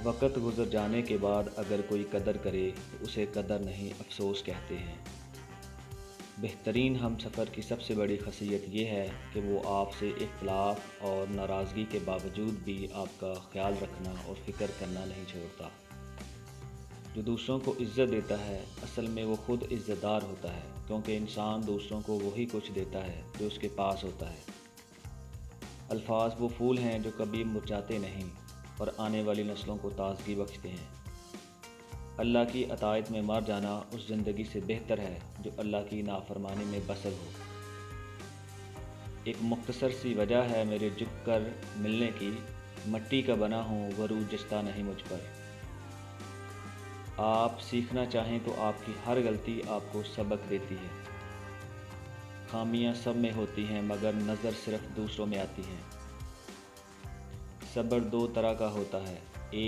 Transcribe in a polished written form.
وقت گزر جانے کے بعد اگر کوئی قدر کرے تو اسے قدر نہیں افسوس کہتے ہیں۔ بہترین ہم سفر کی سب سے بڑی خاصیت یہ ہے کہ وہ آپ سے اختلاف اور ناراضگی کے باوجود بھی آپ کا خیال رکھنا اور فکر کرنا نہیں چھوڑتا۔ جو دوسروں کو عزت دیتا ہے اصل میں وہ خود عزت دار ہوتا ہے، کیونکہ انسان دوسروں کو وہی کچھ دیتا ہے جو اس کے پاس ہوتا ہے۔ الفاظ وہ پھول ہیں جو کبھی مرجھاتے نہیں اور آنے والی نسلوں کو تازگی بخشتے ہیں۔ اللہ کی اطاعت میں مر جانا اس زندگی سے بہتر ہے جو اللہ کی نافرمانی میں بسر ہو۔ ایک مختصر سی وجہ ہے میرے جھک کر ملنے کی، مٹی کا بنا ہوں غرور جستا نہیں مجھ پر۔ آپ سیکھنا چاہیں تو آپ کی ہر غلطی آپ کو سبق دیتی ہے۔ خامیاں سب میں ہوتی ہیں مگر نظر صرف دوسروں میں آتی ہیں۔ صبر دو طرح کا ہوتا ہے، ایک